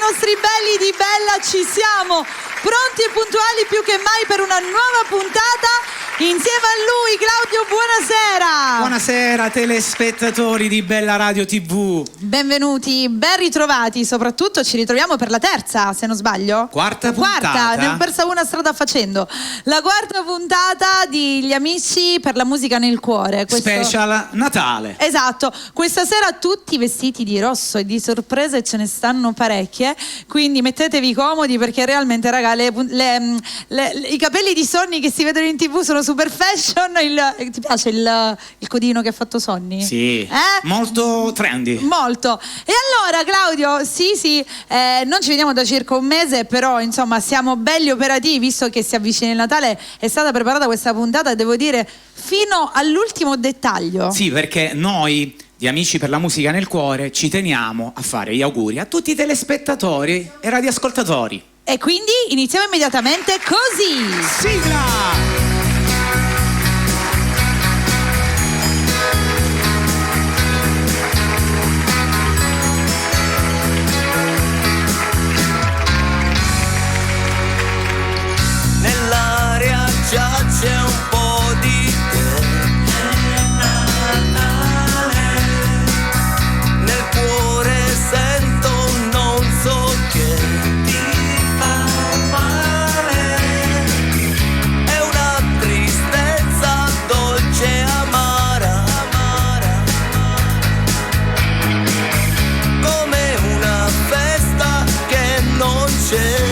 nostri belli di Bella, ci siamo, pronti e puntuali più che mai per una nuova puntata. Insieme a lui, Claudio, buonasera. Buonasera telespettatori di Bella Radio TV. Benvenuti, ben ritrovati, soprattutto ci ritroviamo per la terza, se non sbaglio. Quarta puntata. Ne ho persa una strada facendo. La quarta puntata di Gli Amici per la musica nel cuore. Special Natale. Esatto, questa sera tutti vestiti di rosso e di sorprese ce ne stanno parecchie, quindi mettetevi comodi perché realmente, raga, i capelli di Sonny che si vedono in TV sono super fashion. Ti piace il codino che ha fatto Sonny? Sì, molto trendy. Molto. E allora, Claudio, sì, non ci vediamo da circa un mese, però insomma siamo belli operativi, visto che si avvicina il Natale. È stata preparata questa puntata, devo dire, fino all'ultimo dettaglio. Sì, perché noi di Amici per la musica nel cuore ci teniamo a fare gli auguri a tutti i telespettatori e radioascoltatori. E quindi iniziamo immediatamente così. Sigla! Nell'aria già c'è un po' di te, nel cuore sento non so che ti fa male, è una tristezza dolce e amara, come una festa che non c'è.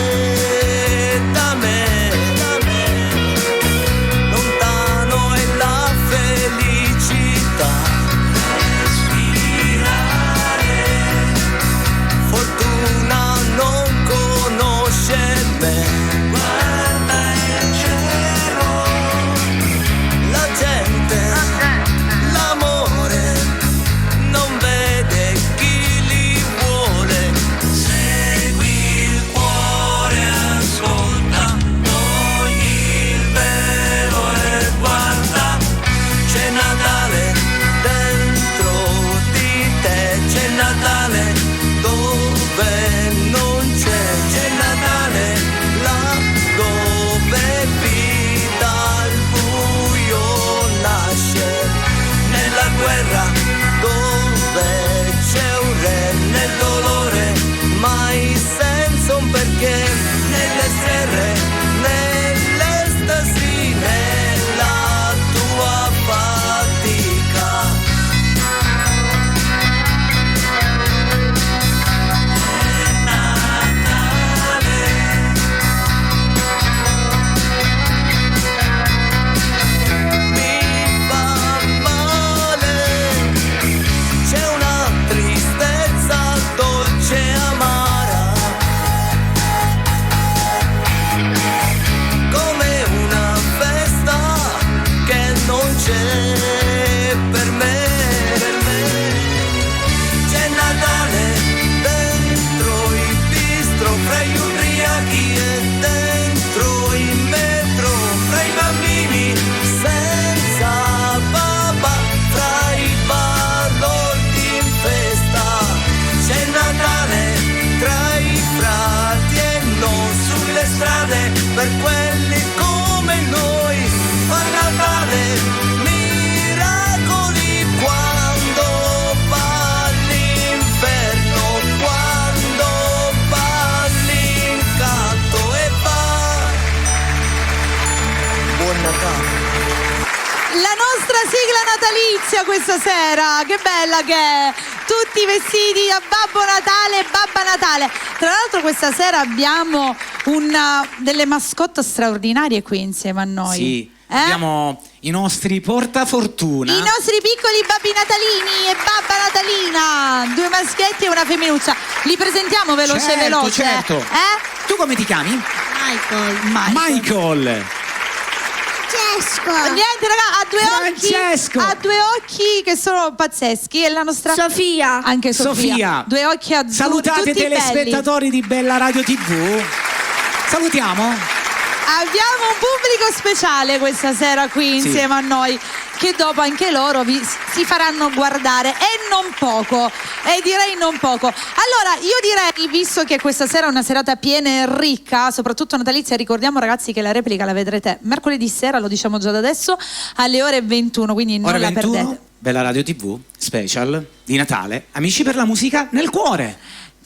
Per quelli come noi fa Natale miracoli quando va l'inferno, quando va l'incanto e va. Buon Natale. La nostra sigla natalizia questa sera, che bella che è! Tutti vestiti a Babbo Natale e Babba Natale. Tra l'altro questa sera abbiamo delle mascotte straordinarie qui insieme a noi. Sì, abbiamo i nostri portafortuna. I nostri piccoli babbi natalini e babba natalina, 2 maschietti e una femminuccia. Li presentiamo veloce. Certo. Tu come ti chiami? Michael. Niente, raga, ha due occhi che sono pazzeschi. E la nostra Sofia. Anche Sofia. 2 occhi azzurri. Salutate tutti telespettatori belli di Bella Radio TV. Salutiamo. Abbiamo un pubblico speciale questa sera qui insieme a noi. che dopo anche loro si faranno guardare, e non poco, e direi non poco. Allora io direi, visto che questa sera è una serata piena e ricca, soprattutto natalizia, ricordiamo ragazzi che la replica la vedrete mercoledì sera, lo diciamo già da adesso, alle ore 21, quindi non Ore la 21, perdete. Bella Radio TV, special di Natale, Amici per la musica nel cuore.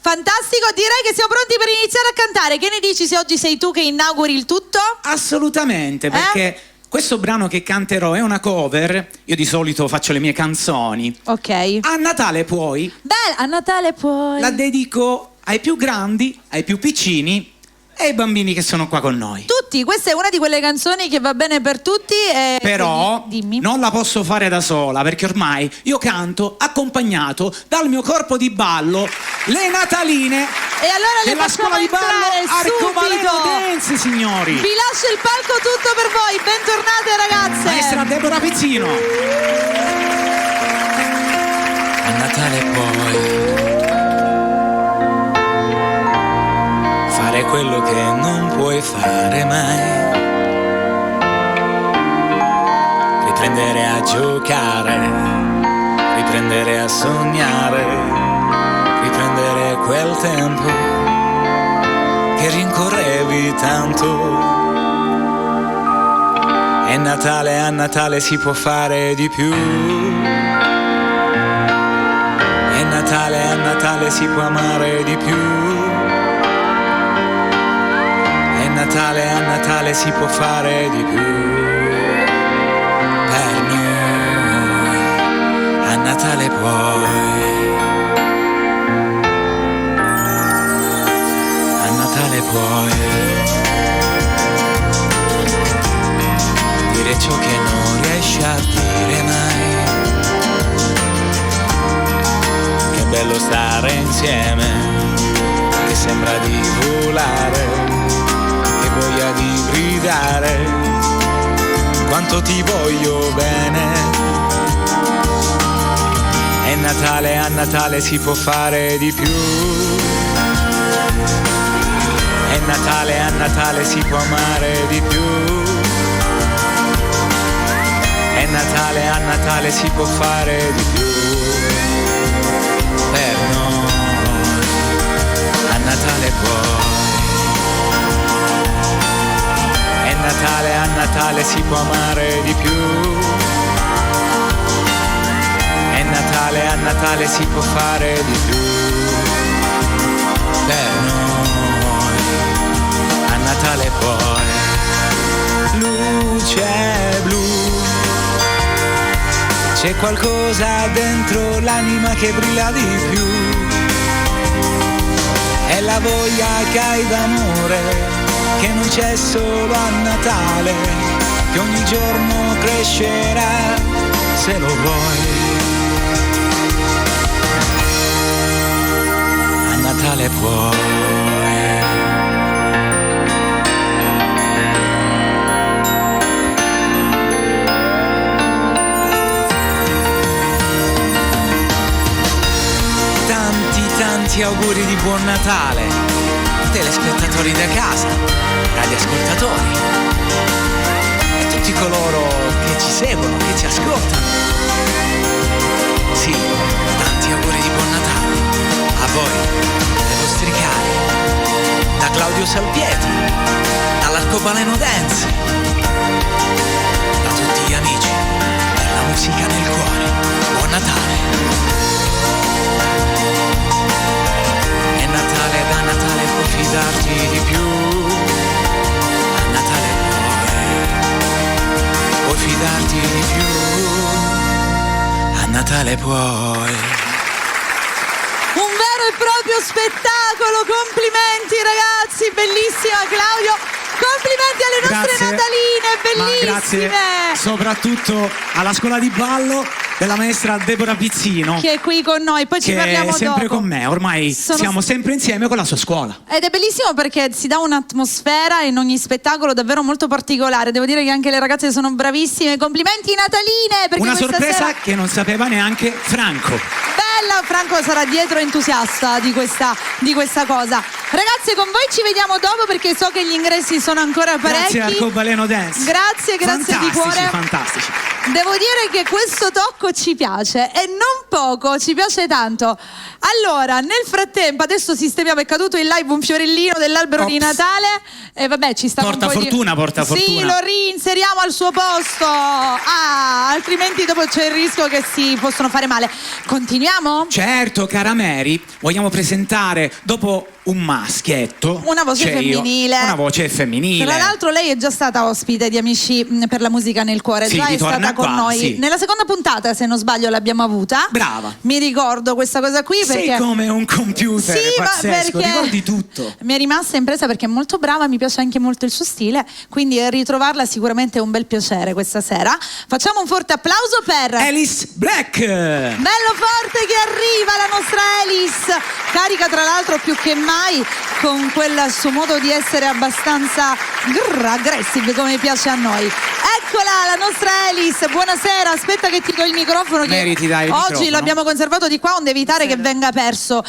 Fantastico, direi che siamo pronti per iniziare a cantare. Che ne dici se oggi sei tu che inauguri il tutto? Assolutamente, perché questo brano che canterò è una cover. Io di solito faccio le mie canzoni. Ok. A Natale poi Beh, a Natale poi. la dedico ai più grandi, ai più piccini e ai bambini che sono qua con noi. Tutti, questa è una di quelle canzoni che va bene per tutti. Però dimmi. non la posso fare da sola, perché ormai io canto accompagnato dal mio corpo di ballo, le Nataline E allora le della facciamo scuola di ballo entrare Arcobaleno subito. Dance, signori. Vi lascio il palco tutto per voi. Bentornate ragazze. Maestra Deborah Pizzino. A Natale puoi fare quello che non puoi fare mai, riprendere a giocare, riprendere a sognare, riprendere quel tempo che rincorrevi tanto. È Natale, a Natale si può fare di più. È Natale, a Natale si può amare di più. È Natale, a Natale si può fare di più. Per noi, a Natale puoi. A Natale puoi dire ciò che non riesci a dire mai. Che bello stare insieme, che sembra di volare, che voglia di gridare, quanto ti voglio bene. È Natale, a Natale si può fare di più. È Natale, a Natale si può amare di più. È Natale, a Natale si può fare di più. Per noi, a Natale puoi. È Natale, a Natale si può amare di più. È Natale, a Natale si può fare di più. Per noi, a Natale puoi. Luce blu, c'è qualcosa dentro l'anima che brilla di più. È la voglia che hai d'amore, che non c'è solo a Natale, che ogni giorno crescerà se lo vuoi. A Natale puoi. Tanti auguri di buon Natale, telespettatori da casa, radioascoltatori e tutti coloro che ci seguono, che ci ascoltano. Sì, tanti auguri di buon Natale a voi, ai vostri cari, da Claudio Salvietri, dall'Arcobaleno Dance, da tutti gli amici della musica nel cuore. Buon Natale. È Natale, da Natale puoi fidarti di più. A Natale puoi fidarti di più. A Natale puoi. Un vero e proprio spettacolo, complimenti ragazzi, bellissima Claudio, complimenti alle nostre Nataline, bellissime. Ma grazie soprattutto alla scuola di ballo della maestra Deborah Pizzino, che è qui con noi, poi ci che parliamo è sempre dopo. con me, ormai siamo sempre insieme con la sua scuola. Ed è bellissimo perché si dà un'atmosfera in ogni spettacolo davvero molto particolare. Devo dire che anche le ragazze sono bravissime. Complimenti Nataline, perché una questa sorpresa sera... che non sapeva neanche Franco. bella. Franco sarà dietro entusiasta di questa cosa. Ragazzi, con voi ci vediamo dopo perché so che gli ingressi sono ancora parecchi. Grazie Arcobaleno Dance. Grazie di cuore. Fantastici. Devo dire che questo tocco ci piace e non poco, ci piace tanto. Allora, nel frattempo adesso sistemiamo, è caduto in live un fiorellino dell'albero di Natale e vabbè, ci sta porta fortuna. Sì, lo reinseriamo al suo posto. Altrimenti dopo c'è il rischio che si possono fare male. Continuiamo? Certo, cara Mary, vogliamo presentare dopo un maschietto una voce femminile. Una voce femminile. Tra l'altro lei è già stata ospite di Amici per la musica nel cuore, sì, già è stata con noi. Sì. Nella seconda puntata, se non sbaglio, l'abbiamo avuta. Brava. Mi ricordo questa cosa qui perché sei come un computer, sì, pazzesco, perché ricordi tutto. Mi è rimasta impresa perché è molto brava, mi piace anche molto il suo stile, quindi ritrovarla sicuramente è un bel piacere questa sera. Facciamo un forte applauso per Alice Black. Bello forte che arriva la nostra Alice, carica tra l'altro più che mai con quel suo modo di essere abbastanza aggressive come piace a noi. Eccola la nostra Alice, buonasera, aspetta che ti do il microfono che Mary, ti dai il oggi microfono. l'abbiamo conservato di qua onde evitare che venga perso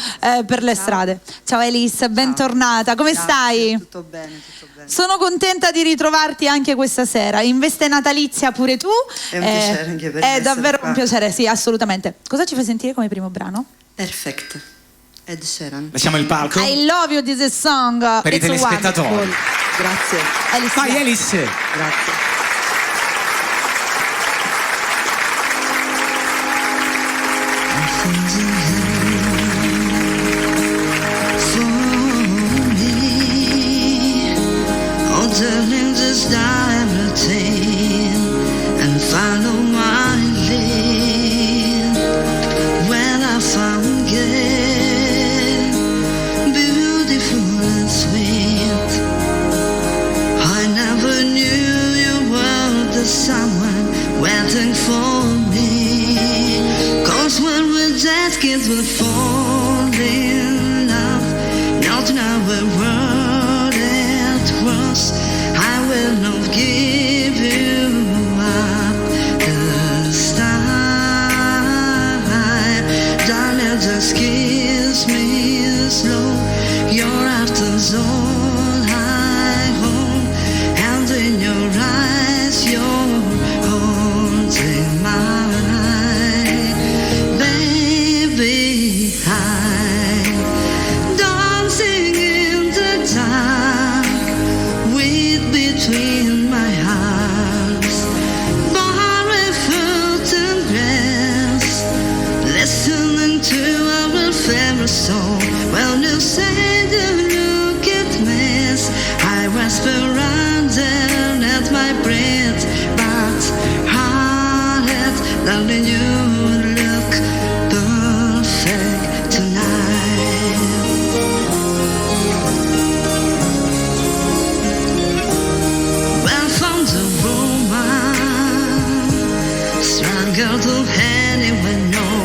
per le strade. Ciao Alice, bentornata, come stai? Tutto bene, tutto bene. Sono contenta di ritrovarti anche questa sera, in veste natalizia pure tu. È un piacere anche per me È davvero essere qua. un piacere, sì, assolutamente. Cosa ci fai sentire come primo brano? Perfect. Ed Sheeran. Lasciamo il palco I love you, this is a song. per i It's telespettatori. wonderful. Grazie. Alice, Vai Alice. Grazie. Darling, just dive routine and follow my lead. When I found it beautiful and sweet, I never knew you were the someone waiting for me. 'Cause when we're dead kids we'll fall in love, not in our world it was. I will not give you up this time. Darling, just kiss me slow. Your heart is all I hold, and in your eyes you're holding mine. Baby, I'm dancing in the dark between my arms, barefoot and grass, listening to our favorite song. When you say the look at me, I whisper underneath my breath, but heart, darling, you look perfect tonight. Stronger than anyone know.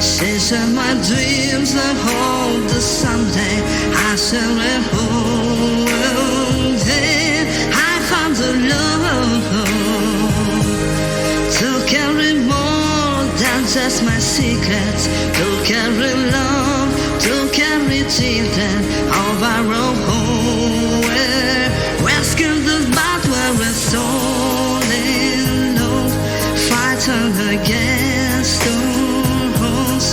She said my dreams are hold the someday I shall let hold. I found the love to carry more than just my secrets, to carry love, to carry children of our own. Rescue the bad where we're soul in love, fighting against storms.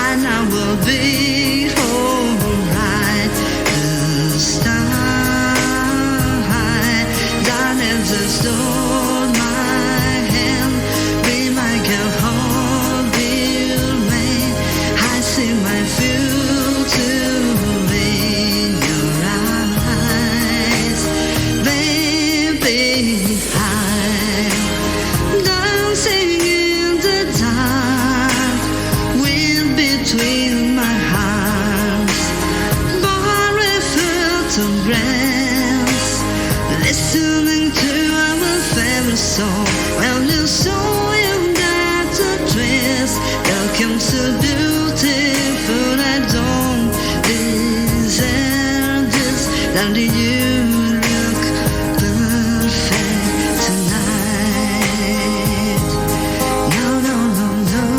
I know we'll be alright this time. Darling, just hold my hand, be my girl, hold me. I see my future in your eyes, baby. I'm dancing in the dark, wind between my arms, barefoot on grass, listening to our favorite song. Well, you saw in that dress, there comes so beautiful. I don't deserve this, darling, you look perfect tonight. No, no, no, no.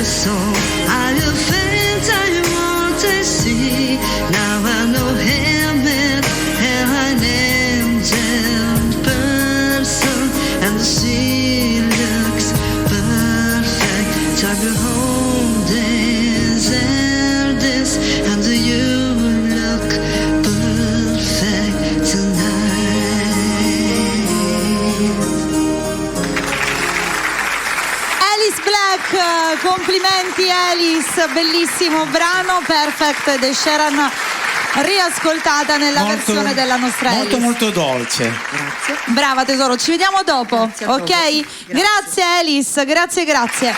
song. All your friends I want to see. Now I know him and an angel person, and she looks perfect. Talk your home days and this, and you look perfect tonight. Alice Black, complimenti Alice, bellissimo brano, Perfect, ed Sheeran riascoltata nella versione della nostra molto Alice. molto dolce. Grazie. Brava tesoro, ci vediamo dopo, Grazie a ok? voi. Grazie. Grazie Alice, grazie.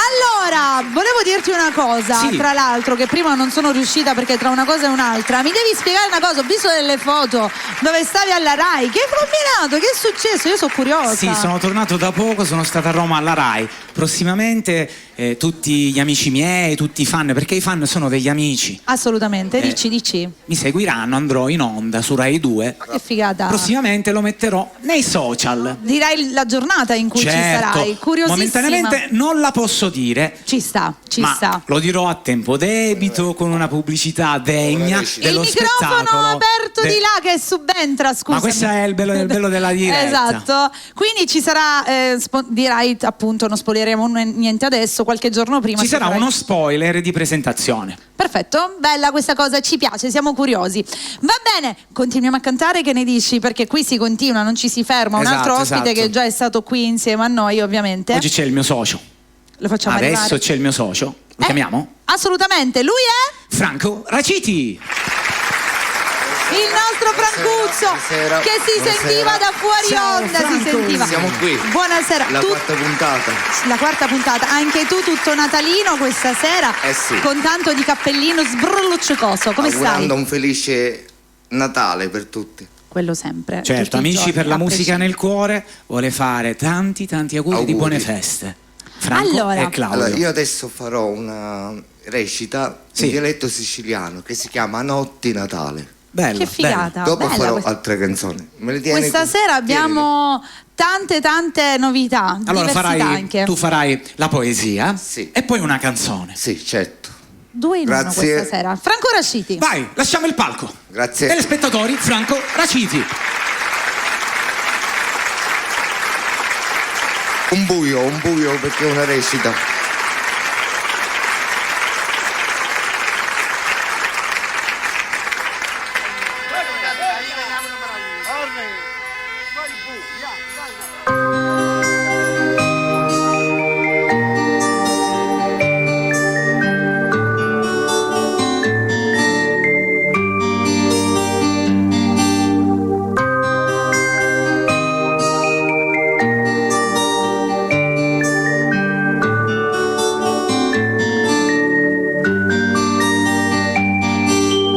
Allora, volevo dirti una cosa, Sì. tra l'altro, che prima non sono riuscita perché tra una cosa e un'altra. Mi devi spiegare una cosa, ho visto delle foto dove stavi alla Rai. Che hai combinato? Che è successo? Io sono curiosa. Sì, sono tornato da poco, sono stato a Roma alla Rai. Prossimamente tutti gli amici miei, tutti i fan, perché i fan sono degli amici, Assolutamente, dici. mi seguiranno, andrò in onda su Rai 2. Che figata. Prossimamente lo metterò nei social. Dirai la giornata in cui ci sarai. Curiosissima. Momentaneamente non la posso dire. Ci sta. Ma lo dirò a tempo debito, con una pubblicità degna dello Il microfono spettacolo. aperto di là che subentra, scusa. Ma questo è il bello della diretta. Esatto. Quindi ci sarà, dirai appunto, non spoileremo niente adesso, qualche giorno prima. Ci sarà sarai- uno spoiler di presentazione. Perfetto, bella questa cosa, ci piace, siamo curiosi. Va bene, continuiamo a cantare, che ne dici? Perché qui si continua, non ci si ferma. Un altro Esatto, ospite esatto. che già è stato qui insieme a noi, ovviamente. Oggi c'è il mio socio. Lo facciamo Adesso arrivare. c'è il mio socio. Lo chiamiamo? Assolutamente, lui è Franco Raciti. il nostro Francuzzo, buonasera, che si buonasera. sentiva da fuori Ciao, onda, si Franco. sentiva. Siamo qui. Buonasera. La Tu- quarta puntata. La quarta puntata, anche tu tutto natalino questa sera, Sì. con tanto di cappellino sbrulluccicoso. Come Augurando stai? un felice Natale per tutti. Quello sempre. Certo, tutti i amici giorni, per la a musica prescindere. nel cuore, vuole fare tanti auguri di Auguri. buone feste. Franco Allora. e Claudio. Allora, io adesso farò una recita Sì. in dialetto siciliano che si chiama Notti Natale. Bello, Che figata. Dopo bella farò questa- altre canzoni. Me le tieni Questa qui? sera abbiamo tante novità, bello. Allora diversità anche. tu farai la poesia Sì. e poi una canzone. Sì, certo. 2 in 1 Grazie. questa sera. Franco Raciti. Vai, lasciamo il palco. Grazie. Telespettatori, Franco Raciti. Un buio perché è una recita.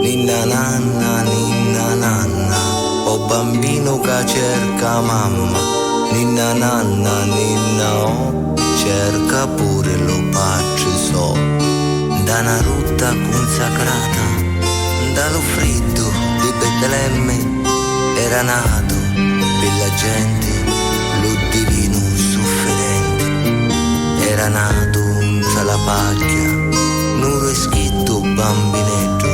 Ninna nanna, o bambino che cerca mamma. Ninna nanna, ninna oh, cerca pure lo pace so. Da una rotta consacrata, dallo freddo di Betlemme, era nato per la gente lo divino sofferente. Era nato tra la paglia, nero e scritto bambinetto,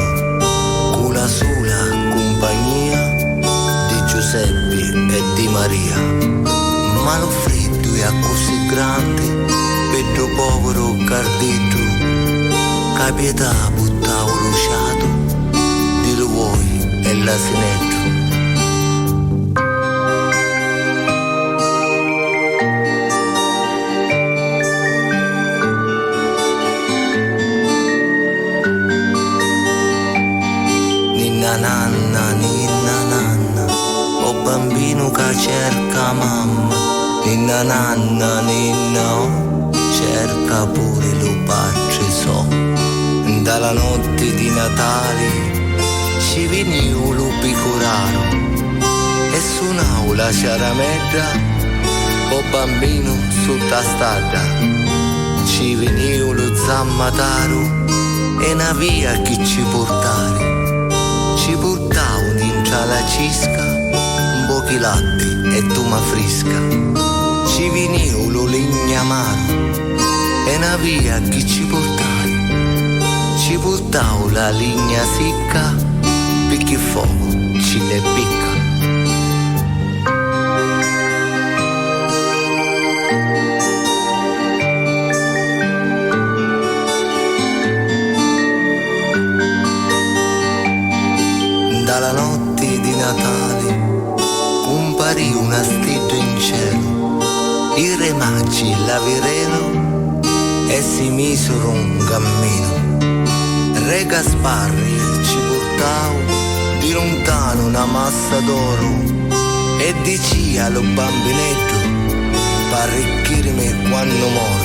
con la sola compagnia di Giuseppe e di Maria. Ma lo freddo è così grande, per lo povero cardetto, che pietà buttavo lusciato, di lo vuoi e l'asinetto. Ninna nanna, o bambino che cerca mamma. Ninna nanna, ninna oh, cerca pure lo pace so. Dalla notte di Natale ci venivo lo picoraro e suonavo la ciaramedda, o bambino sotto la strada. Ci venivo lo zammataro e una via che ci portare. Ci portavo dentro la cisca un po' di latte e tuma fresca. Ci venivo lo legnamaro e una via che ci portai, ci portavo la linea secca, perché fuoco ci le picca. Dalla notte di Natale comparì una stella in cielo, i re magi la vireno e si misero un cammino. Re Gasparri ci portava di lontano una massa d'oro e diceva allo bambinetto parricchirmi quando moro.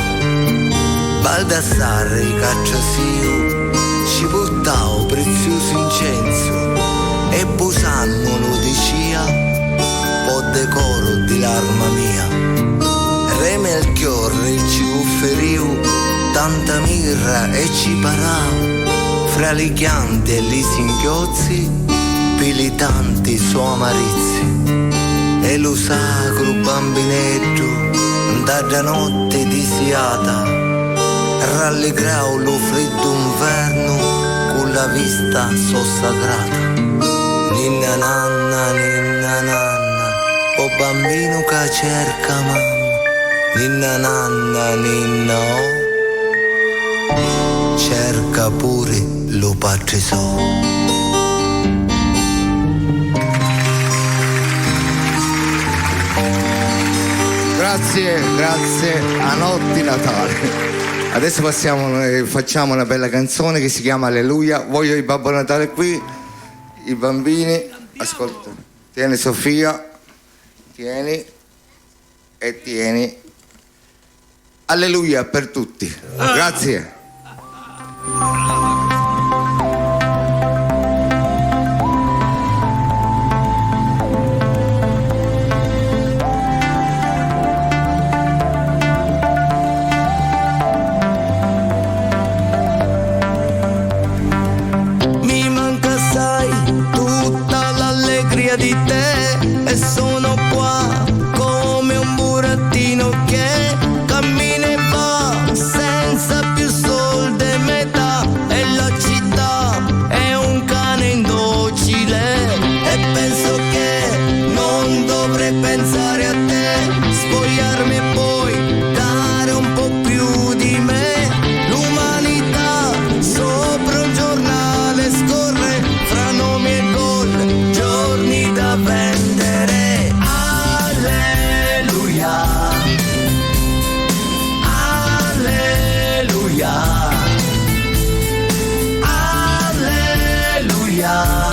Baldassarre cacciasio ci portava prezioso incenso e Busanno lo diceva po' decoro di l'arma mia. Re Melchiorre ci offeriu tanta mirra e ci parau fra le chiante e gli singhiozzi pilitanti suoi amarizzi. E lo sacro bambinetto da notte di siata rallegrau lo freddo inverno con la vista sossacrata. Ninna nanna, o bambino che cerca mamma, ninna nanna, ninna oh, cerca pure lo padre so. Grazie a Notti Natale. Adesso facciamo una bella canzone che si chiama Alleluia. Voglio il Babbo Natale qui, i bambini, ascolta, tieni Sofia, tieni e tieni. Alleluia per tutti. Grazie. Di te e sono qua come un burattino che cammina e va senza più soldi e metà, e la città è un cane indocile e penso che non dovrei pensare a te, spogliarmi e poi dare un po' più di me. L'umanità sopra un giornale scorre fra nomi e gol, giorni da vendere. Alleluia, alleluia, alleluia.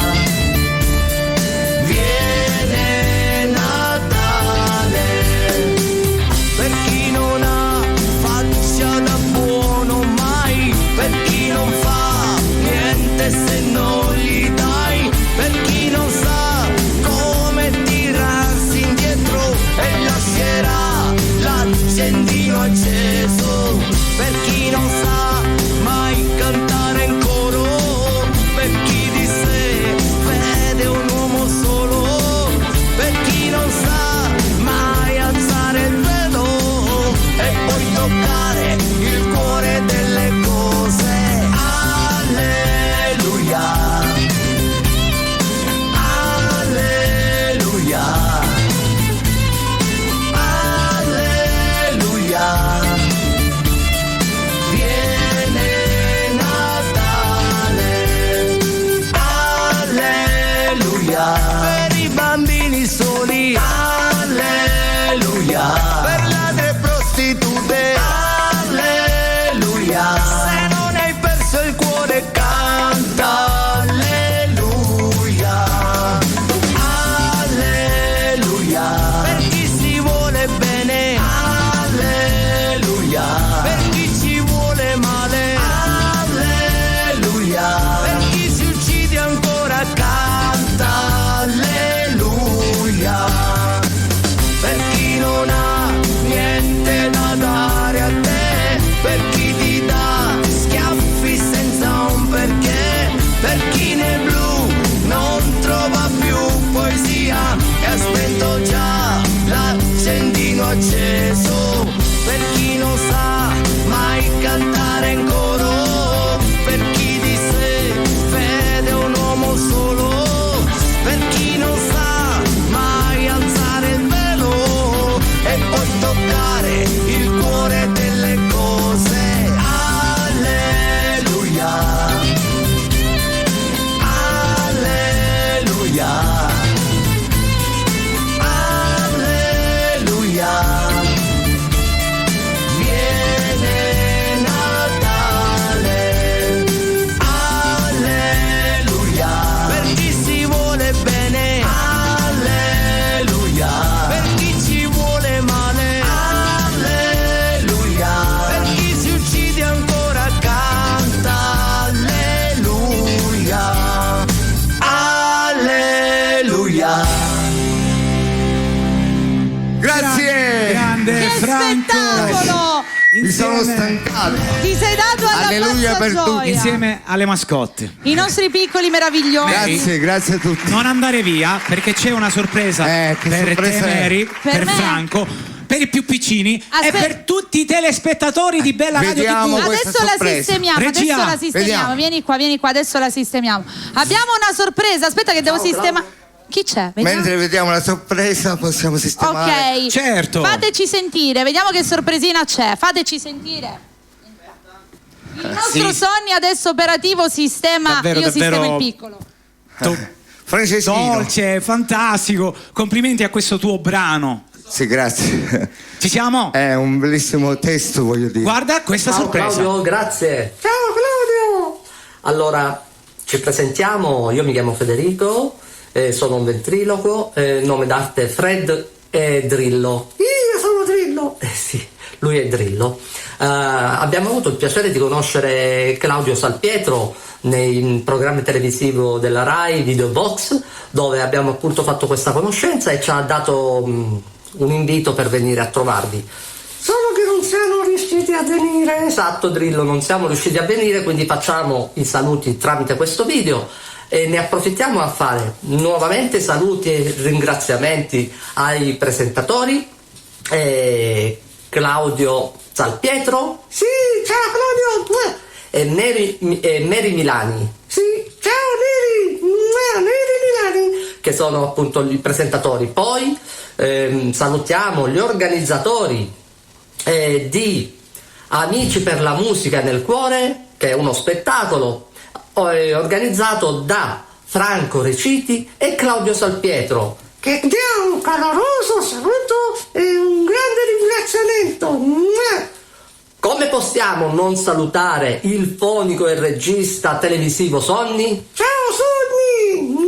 Viene Natale per chi non ha faccia da buono mai, per chi non fa niente se non gli dai, per chi non sa come tirarsi indietro e lascerà l'accendino acceso, per chi non sa mai cantare in coro, per chi di sé vede un uomo solo, per chi non sa mai alzare il velo e poi toccare il cuore delle cose. Alleluia, alleluia, alleluia. Viene Natale, alleluia. Per i bambini soli, alleluia. Per ladre e prostitute, alleluia. Se non hai perso il cuore canta alleluia, alleluia. Per chi si vuole bene, alleluia. Per chi ci vuole male, alleluia. Per chi si uccide ancora canta alleluia. Per chi non ha niente da dare a te, per chi ti dà schiaffi senza un perché, per chi nel blu non trova più poesia e ha spento già l'accendino acceso, per chi non sa mai cantare in coro, per chi di sé vede un uomo solo, per chi non sa mai alzare il velo e poi toccare il cuore delle cose. Alleluia, alleluia, alleluia. Viene Natale, alleluia. Per chi si vuole bene, alleluia. Per chi ci vuole male, alleluia. Per chi si uccide ancora canta, alleluia, alleluia. Grazie! Grande Che Franco! spettacolo! Mi sono stancato. Ti sei dato alla Alleluia pazza per gioia. tutti. Insieme alle mascotte. I nostri piccoli meravigliosi. Grazie a tutti. Non andare via perché c'è una sorpresa che per sorpresa te, è? Mary, Per me? Franco, per i più piccini Aspetta. e per tutti i telespettatori di Bella Radio Vediamo TV. questa Adesso la sorpresa. sistemiamo, Regia, adesso la sistemiamo. vediamo. Vieni qua, adesso la sistemiamo. Abbiamo una sorpresa, aspetta che devo sistemare. Chi c'è? Vediamo. Mentre vediamo la sorpresa possiamo sistemare. Ok. Certo. Fateci sentire, vediamo che sorpresina c'è. Fateci sentire. Il nostro Sì. Sonny adesso operativo sistema, Davvero, io sistemo davvero. il piccolo. Franceschino. Dolce, fantastico. Complimenti a questo tuo brano. Sì, grazie. Ci siamo? È un bellissimo testo, voglio dire. Guarda questa Ciao sorpresa. Claudio, grazie. Ciao Claudio. Allora, ci presentiamo, io mi chiamo Federico, sono un ventriloquo, nome d'arte Fred e Drillo. Io sono Drillo. Sì, lui è Drillo. Abbiamo avuto il piacere di conoscere Claudio Salpietro nei programmi televisivo della Rai, Video Box, dove abbiamo appunto fatto questa conoscenza e ci ha dato un invito per venire a trovarvi. Solo che non siamo riusciti a venire. Esatto, Drillo, non siamo riusciti a venire, quindi facciamo i saluti tramite questo video e ne approfittiamo a fare nuovamente saluti e ringraziamenti ai presentatori. Claudio Salpietro. Sì, ciao Claudio. E Mary Milani. Sì, ciao Mary. Mary Milani. Che sono appunto i presentatori. Poi salutiamo gli organizzatori di Amici per la musica nel cuore, che è uno spettacolo organizzato da Franco Reciti e Claudio Salpietro, che dia un caloroso saluto e un grande ringraziamento. Come possiamo non salutare il fonico e regista televisivo Sonny? Ciao Sonny!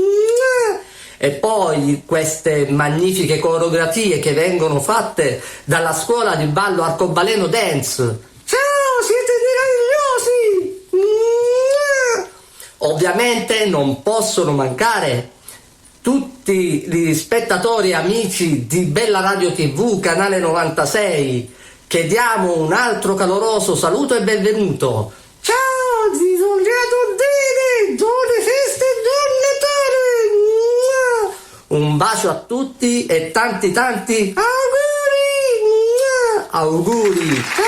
E poi queste magnifiche coreografie che vengono fatte dalla scuola di ballo Arcobaleno Dance. Ciao, siete meravigliosi! Ovviamente non possono mancare tutti gli spettatori e amici di Bella Radio TV, canale 96, che diamo un altro caloroso saluto e benvenuto. Ciao, di Don Dine, buone feste e buon Natale! Un bacio a tutti e tanti auguri! Ciao!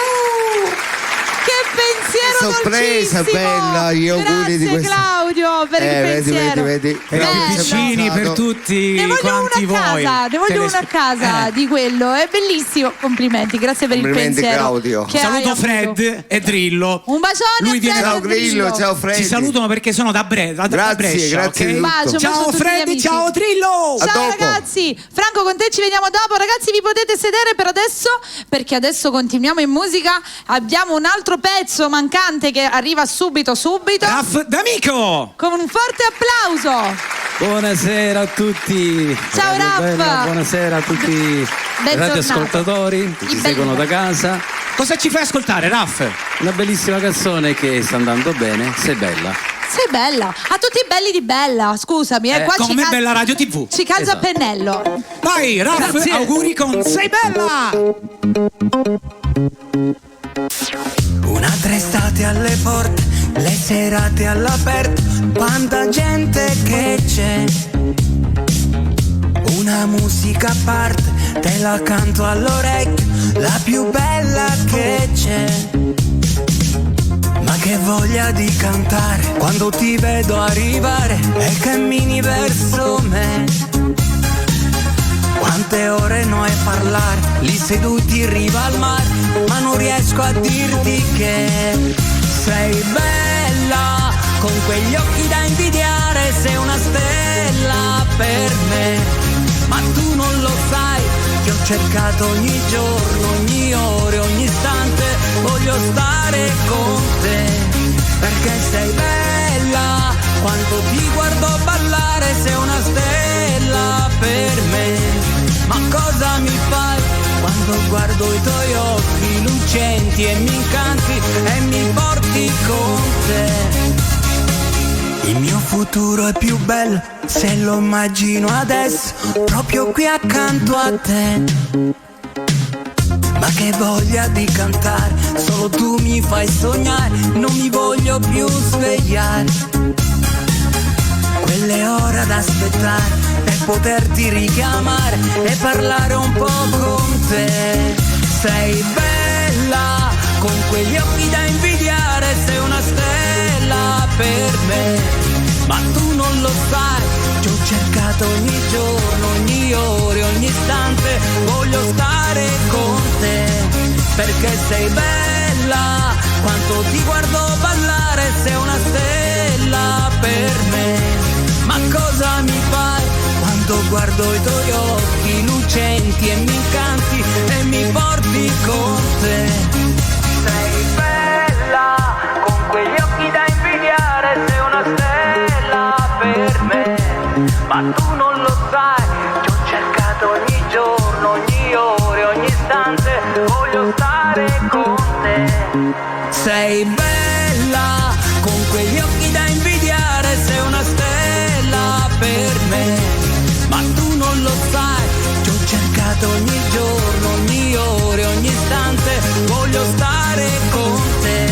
Che pensiero Sorpresa dolcissimo! bella, gli auguri di Grazie questa. Claudio per il pensiero. vedi. Per i più piccini, per tutti Ne voglio quanti uno a voi. casa, ne voglio uno a casa di quello, è bellissimo. Complimenti, grazie per il Complimenti, pensiero. Claudio. che hai Saluto avuto. Fred e Drillo. Un bacione Lui a viene Fred Ciao e Grillo, ciao Fred. Ci salutano perché sono da Brescia. Grazie di ok? tutto. Un bacio a Ciao tutti gli Fred, amici. ciao Drillo. A Ciao dopo. ragazzi, Franco con te ci vediamo dopo. Ragazzi vi potete sedere per adesso perché adesso continuiamo in musica. Abbiamo un altro pezzo mancante che arriva subito Raff D'Amico. con un forte applauso. Buonasera a tutti. Ciao, Radio Raff. Bella, buonasera a tutti i Bentornato. radioascoltatori che ci I seguono da belli. casa. Cosa ci fai ascoltare, Raff? Una bellissima canzone che sta andando bene, Sei bella. Sei bella. A tutti i belli di Bella, scusami, qua ci Come Bella Radio TV. Ci calza Esatto. a pennello. Vai, Raff, Grazie. auguri con Sei Bella. Un'altra estate alle porte, le serate all'aperto, quanta gente che c'è. Una musica a parte, te la canto all'orecchio, la più bella che c'è. voglia di cantare quando ti vedo arrivare e cammini verso me. Quante ore noi a parlare, lì seduti in riva al mare, ma non riesco a dirti che sei bella, con quegli occhi da invidiare, sei una stella per me. Ma tu non lo sai, che ho cercato ogni giorno, ogni ora, ogni istante, voglio stare con te, perché sei bella, quando ti guardo ballare, sei una stella per me. Ma cosa mi fai quando guardo i tuoi occhi lucenti e mi incanti e mi porti con te? Il mio futuro è più bello se lo immagino adesso, proprio qui accanto a te. Ma che voglia di cantare, solo tu mi fai sognare, non mi voglio più svegliare. Quelle ore ad aspettare per poterti richiamare e parlare un po' con te. Sei bella, con quegli occhi da invidiare, sei una stella per me. Ma tu non lo sai, ci ho cercato ogni giorno, ogni ora, ogni istante, voglio stare con te, perché sei bella, quando ti guardo ballare, sei una stella per me. Ma cosa mi fai quando guardo i tuoi occhi lucenti e mi incanti e mi porti con te? Sei bella, con quegli occhi da invidiare, sei una stella per me. Ma tu non lo sai, ci ho cercato ogni giorno, ogni ora, ogni istante, voglio stare con te. Sei bella, con quegli occhi da invidiare, sei una stella per me. Ma tu non lo sai, ci ho cercato ogni giorno, ogni ora, ogni istante, voglio stare con te,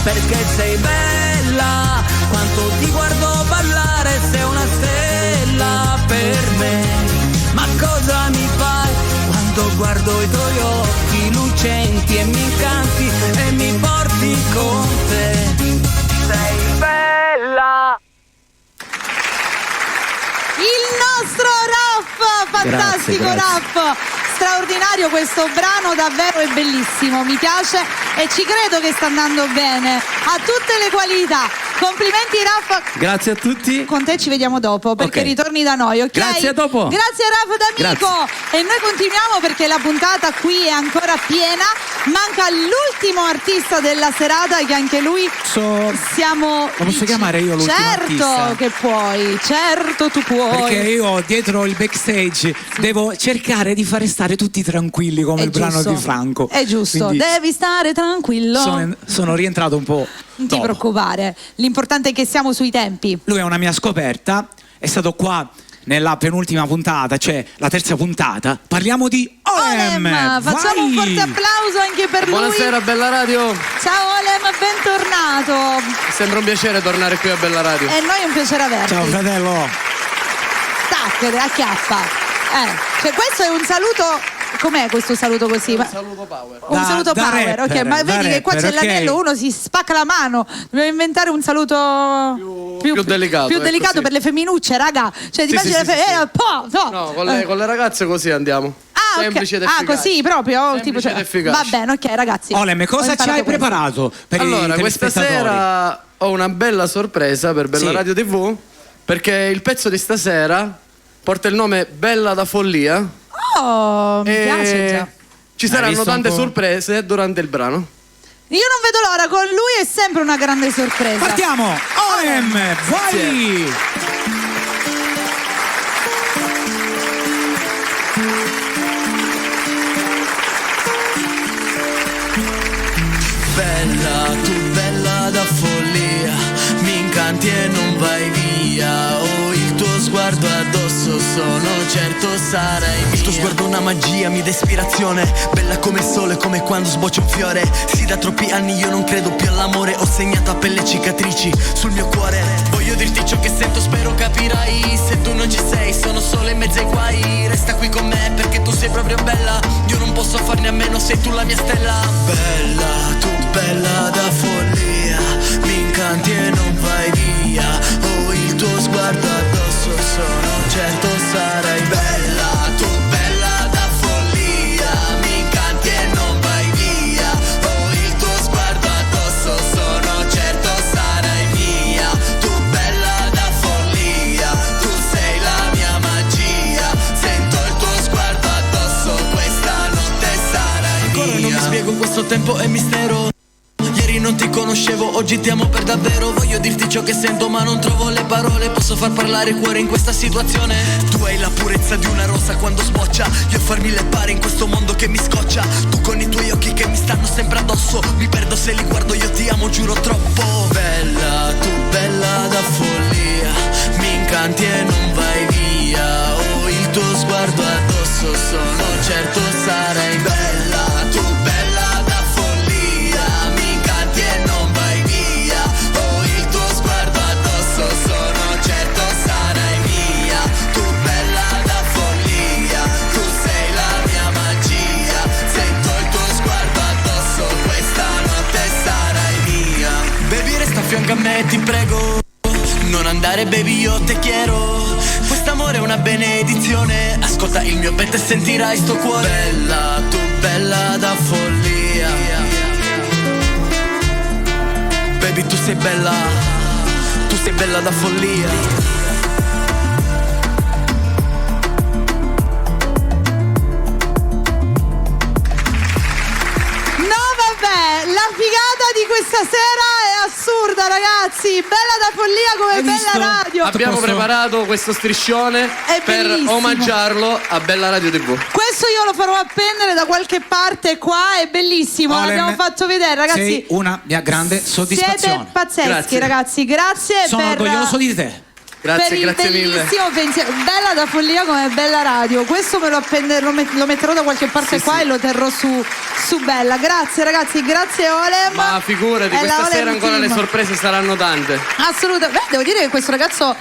perché sei bella, quando ti guardo ballare, sei una stella per me. Ma cosa mi fai quando guardo i tuoi occhi lucenti e mi incanti e mi porti con te? Sei bella. Il nostro Raff, fantastico. Grazie. Raff, straordinario questo brano, davvero è bellissimo, mi piace e ci credo che sta andando bene, ha tutte le qualità. Complimenti Raff. Grazie a tutti. Con te ci vediamo dopo perché Ok. ritorni da noi, ok? Grazie, a dopo. Grazie Raff d'amico. E noi continuiamo perché la puntata qui è ancora piena. Manca l'ultimo artista della serata che anche lui siamo. Lo posso chiamare io l'ultimo Certo artista? che puoi, certo tu puoi. Perché io dietro il backstage devo cercare di fare stare tutti tranquilli come È il brano giusto. di Franco. È giusto, Quindi devi stare tranquillo. sono rientrato un po'. Non ti dopo. preoccupare, l'importante è che siamo sui tempi. Lui è una mia scoperta, è stato qua nella penultima puntata, cioè la terza puntata. Parliamo di Olem. Facciamo un forte applauso anche per Buonasera, lui. Bella Radio. Ciao Olem, bentornato. Mi sembra un piacere tornare qui a Bella Radio. E noi è un piacere averti. Ciao fratello. Staccate, acchiappa. Cioè questo è un saluto. Com'è questo saluto così? Un saluto power. Un Da- saluto da power, ok, rapper, ma da vedi che qua rapper, c'è ok. l'anello, uno si spacca la mano. Dobbiamo inventare un saluto più delicato, più ecco, delicato sì. per le femminucce, raga. Cioè, ti immagini sì, po. No, con le ragazze così andiamo. Ah, Semplice ed ok. Ah, efficace. così proprio? Semplice Tipo, ed efficace. va bene, ok, ragazzi. Olem, Ho cosa ci imparato hai questo. preparato per Allora, i questa telespettatori? sera ho una bella sorpresa per Bella Sì. Radio TV, perché il pezzo di stasera porta il nome Bella da Follia. Oh, mi e piace già. ci saranno visto un tante po'? sorprese durante il brano. Io non vedo l'ora, con lui è sempre una grande sorpresa. Partiamo! Olem, vai! Bella, tu bella da follia, mi incanti e non vai via. Ho il tuo sguardo addosso, sono certo sarai mia. Il tuo sguardo è una magia, mi dà ispirazione. Bella come il sole, come quando sboccia un fiore. Sì, da troppi anni io non credo più all'amore. Ho segnato a pelle cicatrici sul mio cuore. Voglio dirti ciò che sento, spero capirai. Se tu non ci sei, sono solo in mezzo ai guai. Resta qui con me perché tu sei proprio bella. Io non posso farne a meno, sei tu la mia stella. Bella, tu bella da follia, mi incanti e non vai via. Oh, il tuo sguardo addosso, sono certo sarai bella, tu bella da follia. Mi incanti e non vai via. Oh, il tuo sguardo addosso, sono certo sarai mia. Tu bella da follia, tu sei la mia magia. Sento il tuo sguardo addosso, questa notte sarai mia. Ancora non mi spiego, questo tempo è mistero. Ieri non ti conoscevo, oggi ti amo per davvero. Voglio dirti ciò che sento ma non trovo le parole. Posso far parlare il cuore in questa situazione. Tu hai la purezza di una rosa quando sboccia. Io farmi le pare in questo mondo che mi scoccia. Tu con i tuoi occhi che mi stanno sempre addosso. Mi perdo se li guardo, io ti amo, giuro troppo. Bella, tu bella da follia. Mi incanti e non vai via. Oh, il tuo sguardo addosso, sono certo sarai bella. Tu bella da follia. Mi incanti e non vai via. Oh, il tuo sguardo addosso, sono certo sarai mia. Tu bella da follia, tu sei la mia magia. Sento il tuo sguardo addosso, questa notte sarai mia. Baby, resta a fianco a me, ti prego. Non andare, baby, io te quiero. Quest'amore è una benedizione. Ascolta il mio petto e sentirai sto cuore. Bella, tu bella da follia. Baby, tu sei bella da follia. La figata di questa sera è assurda, ragazzi. Bella da follia come Bella Radio. Abbiamo preparato questo striscione È per bellissimo. omaggiarlo a Bella Radio TV. Questo io lo farò appendere da qualche parte qua, è bellissimo. Olem, L'abbiamo fatto vedere, ragazzi. Sei una mia grande soddisfazione. Siete pazzeschi, Grazie. ragazzi. Grazie Sono per orgoglioso di te. Grazie, per il grazie mille. bellissimo pensiero. Bella da follia come Bella Radio. Questo me lo appenderò, lo metterò da qualche parte qua e lo terrò su Bella. Grazie ragazzi, grazie Olem. Ma figurati, È la questa Olem sera ancora Team. le sorprese saranno tante. Assolutamente. Beh, devo dire che questo ragazzo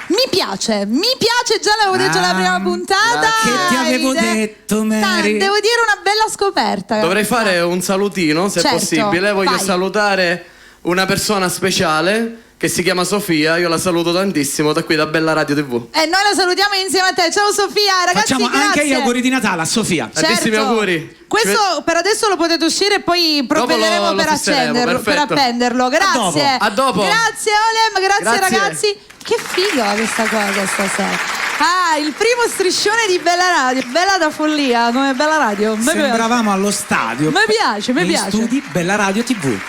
mi piace, già l'avevo detto alla prima puntata. Che ti avevo detto, Mary? Devo dire una bella scoperta. Dovrei fare un salutino, se Certo, possibile. Voglio vai. salutare una persona speciale che si chiama Sofia. Io la saluto tantissimo da qui da Bella Radio TV. E noi la salutiamo insieme a te. Ciao Sofia, ragazzi. Facciamo grazie. anche gli auguri di Natale a Sofia. Tantissimi auguri. Questo per adesso lo potete uscire e poi provvederemo lo per fisseremo, accenderlo, per perfetto. appenderlo. Grazie. A dopo. Grazie Olem, grazie Grazie. ragazzi. Che figa questa cosa stasera. Ah, il primo striscione di Bella Radio, Bella da follia, come Bella Radio. Sembravamo allo stadio. Mi piace, mi Negli piace. studi Bella Radio TV.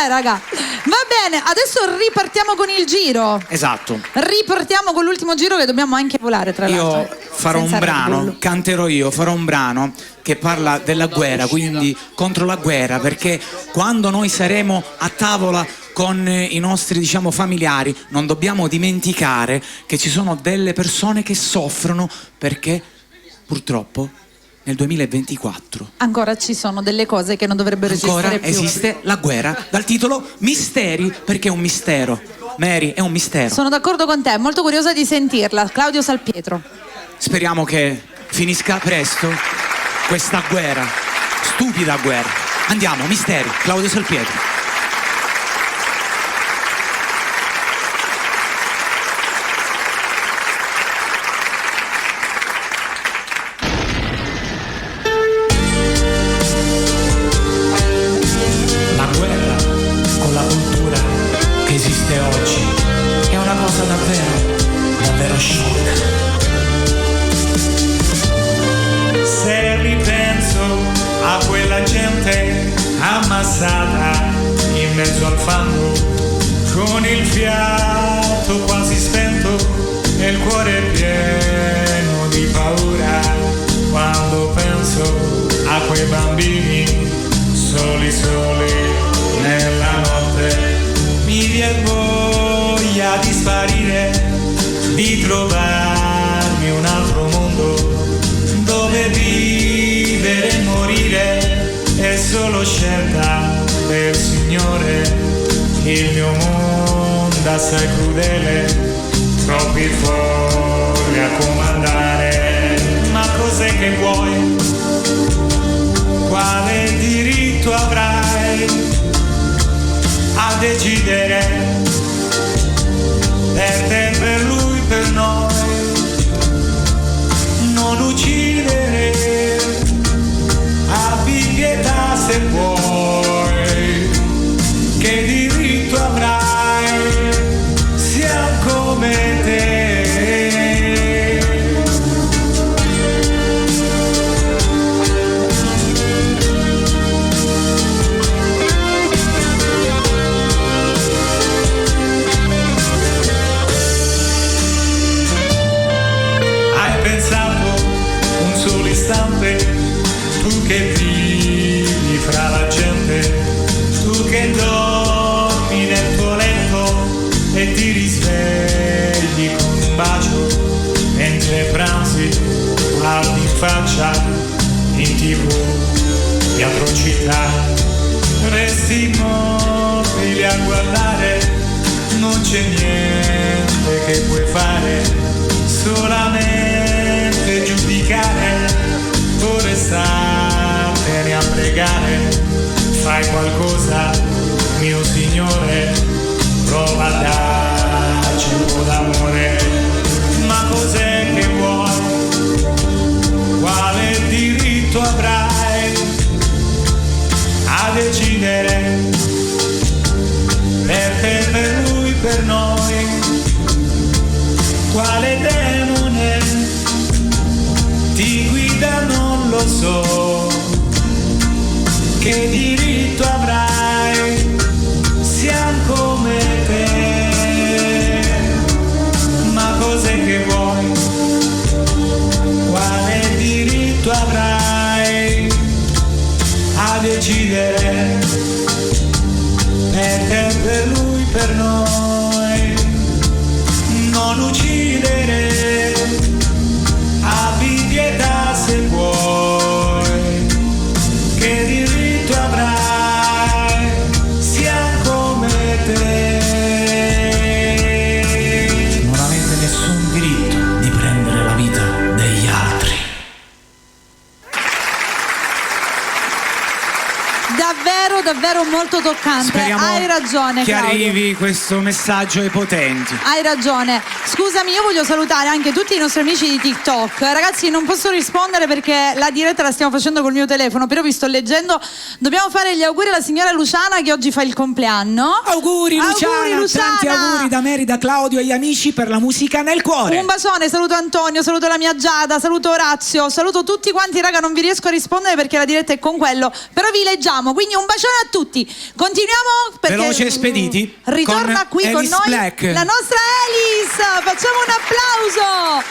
Raga, va bene, adesso ripartiamo con il giro. Esatto. Ripartiamo con l'ultimo giro che dobbiamo anche volare, tra l'altro. Io farò Senza un Red brano, Bull. canterò io, farò un brano che parla della guerra, quindi contro la guerra, perché quando noi saremo a tavola con i nostri, diciamo, familiari, non dobbiamo dimenticare che ci sono delle persone che soffrono perché purtroppo nel 2024 Ancora ci sono delle cose che non dovrebbero ancora esistere più. esiste la guerra, dal titolo Misteri, perché è un mistero. Mary, è un mistero. Sono d'accordo con te, molto curiosa di sentirla. Claudio Salpietro. Speriamo che finisca presto questa guerra, stupida guerra. Andiamo, Misteri, Claudio Salpietro. La guerra con la cultura che esiste oggi è una cosa davvero sciocca. Se ripenso a quella gente ammassata in mezzo al fango, con il fiato quasi spento e il cuore pieno di paura, quando penso a quei bambini soli nella notte, mi viene voglia di sparire, di trovarmi un altro mondo dove vivere e morire è solo scelta del Signore. Il mio mondo assai crudele, troppi folli a comandare, ma cos'è che vuoi? Quale diritto avrai a a decidere per te, per lui, per noi. Non uccidere, abbi pietà se vuoi, che diritto avrai, sia come te. Tu che vivi fra la gente, tu che dormi nel tuo letto e ti risvegli con un bacio mentre pranzi, guardi in faccia in TV di atrocità, resti immobile a guardare, non c'è niente che puoi fare, solamente giudicare o restartene a pregare. Fai qualcosa, mio Signore, prova a darci un po' d'amore. Ma cos'è che vuoi? Quale diritto avrai a decidere per te, per lui, per noi? Quale demone ti guida? Non lo so. Che diritto avrai? Siamo come te. Ma cos'è che vuoi? Quale diritto avrai a decidere per te, per lui, per noi? Non uccidere, abbi pietà se vuoi, che diritto avrai, siamo come te. Non avete nessun diritto di prendere la vita degli altri. Davvero, davvero molto toccante. Speriamo Hai ragione, che Claudio. arrivi questo messaggio ai potenti. Hai ragione. Scusami, io voglio salutare anche tutti i nostri amici di TikTok. Ragazzi, non posso rispondere perché la diretta la stiamo facendo col mio telefono, però vi sto leggendo. Dobbiamo fare gli auguri alla signora Luciana che oggi fa il compleanno. Auguri Luciana, tanti auguri da Mary, da Claudio e gli amici per la musica nel cuore. Un bacione, saluto Antonio, saluto la mia Giada, saluto Orazio, saluto tutti quanti, raga, non vi riesco a rispondere perché la diretta è con quello, però vi leggiamo, quindi un bacione a tutti. Continuiamo perché Veloce e spediti. ritorna con qui Alice con noi Black. la nostra Alice. Facciamo un applauso,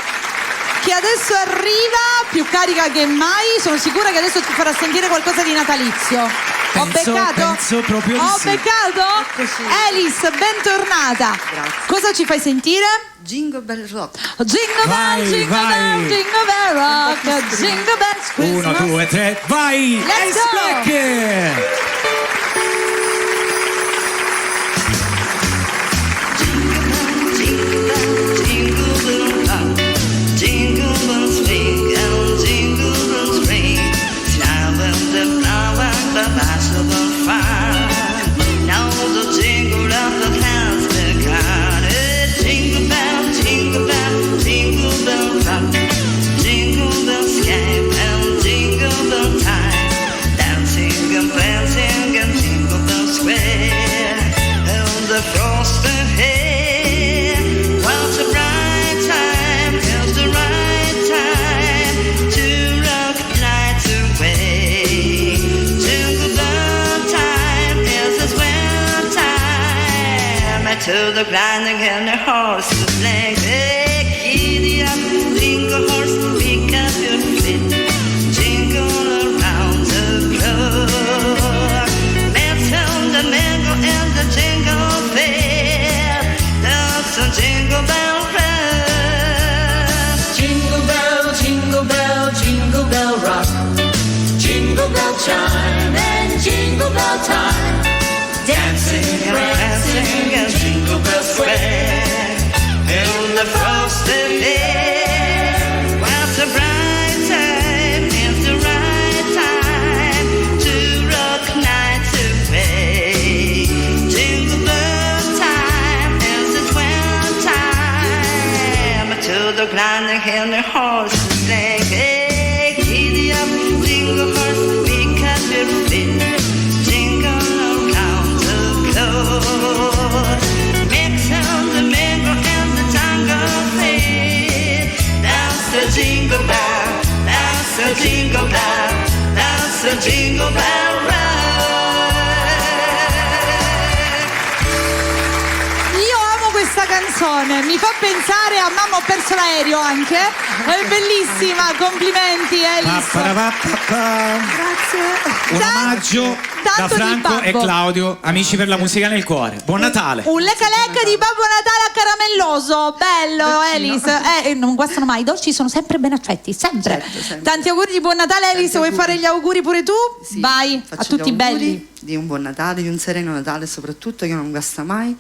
che adesso arriva più carica che mai. Sono sicura che adesso ti farà sentire qualcosa di natalizio. Ho beccato? Penso proprio di Ho sì. beccato? Eccoci. Alice, bentornata. Grazie. Cosa ci fai sentire? Jingle Bell Rock. Jingle Vai, bell, jingle vai. bell, jingle bell rock, jingle bells Christmas. 1, 2, 3, vai! Let's Alice go. Black! To the grinding and the horse to play. Hey, giddy up, jingle horse, pick up your feet, jingle around the clock. Let's sound the mango and the jingle bell. That's a jingle bell rock. Jingle bell rock. Jingle bell chime and jingle bell time. Dancing and prancing and jingle bells square. In the frosted air, what's a bright time? It's the right time to rock night away. Jingle canzone mi fa pensare a Mamma ho perso l'aereo anche. È bellissima, complimenti Elis. Grazie. Un omaggio da tanto di Franco e babbo. Claudio, amici per la musica nel cuore. Buon Natale. Un lecca lecca di Babbo Natale a caramelloso, bello Elis. Non guastano mai, i dolci sono sempre ben accetti, sempre. Certo, sempre. Tanti auguri di buon Natale Elis, vuoi auguri. fare gli auguri pure tu? Sì, Vai, faccio a tutti gli auguri belli. di un buon Natale, di un sereno Natale soprattutto, che non guasta mai.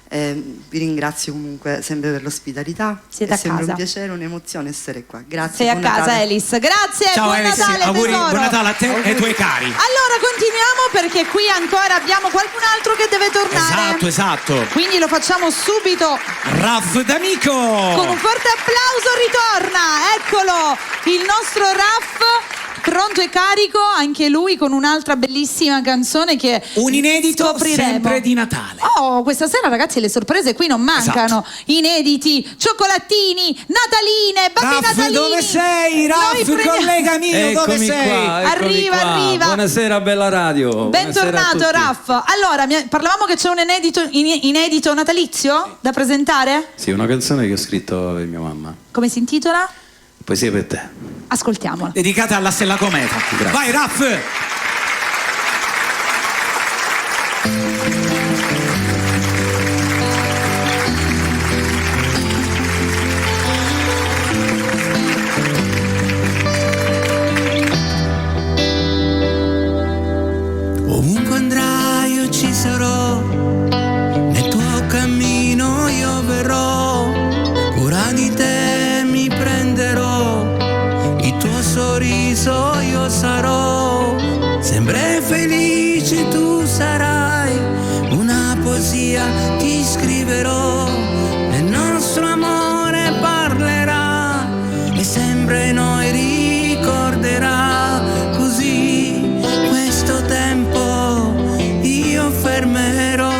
Vi ringrazio comunque sempre per l'ospitalità. Siete è a sempre casa. un piacere, un'emozione essere qua. Grazie. Sei a buon casa Natale. Elis, grazie, Ciao buon Elis, Natale auguri, tesoro. buon Natale a te e ai tuoi cari. Allora continuiamo perché qui ancora abbiamo qualcun altro che deve tornare. Esatto. Quindi lo facciamo subito. Raff D'Amico. Con un forte applauso ritorna, eccolo, il nostro Raff, pronto e carico, anche lui con un'altra bellissima canzone che Un inedito scopriremo. sempre di Natale. Oh, questa sera ragazzi le sorprese qui non mancano. Inediti, cioccolatini, nataline, babbi Raff, natalini. dove sei? Noi Raff, prendiamo- collega mio, dove Eccomi sei? qua, eccomi Arriva, qua. arriva. Buonasera, bella radio. Buonasera Bentornato a tutti. Raff. Allora, parlavamo che c'è un inedito natalizio da presentare? Sì, una canzone che ho scritto per mia mamma. Come si intitola? Poesia per te. Ascoltiamola. Dedicata alla Stella Cometa. Grazie. Vai Raff. Ovunque andrai io ci sarò, nel tuo cammino io verrò, cura di te mi prenderò, il tuo sorriso io sarò, sempre felice tu sarai, una poesia ti scriverò, il nostro amore parlerà e sempre noi ricorderà, così questo tempo io fermerò,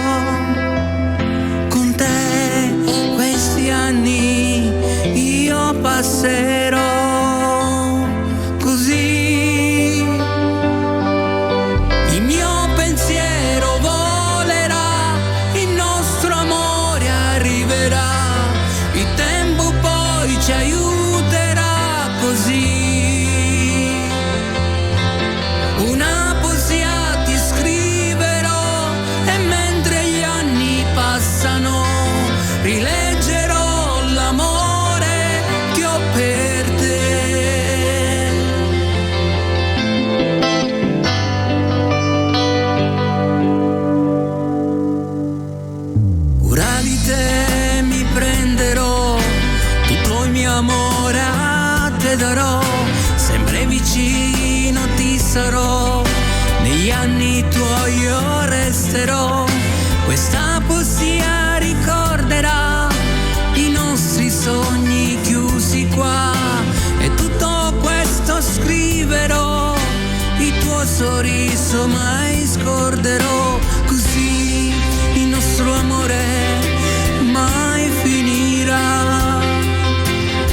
con te questi anni io passerò, così il mio pensiero volerà, il nostro amore arriverà, il tempo poi ci aiuterà, così una poesia ti scriverò e mentre gli anni passano rileggerò l'amore che ho per te. Cura di te mi prenderò, tutto il mio amore a te darò, sempre vicino ti sarò, negli anni tuoi io resterò, questa poesia ricorderà i nostri sogni chiusi qua, e tutto questo scriverò, il tuo sorriso mai scorderò, così il nostro amore mai finirà,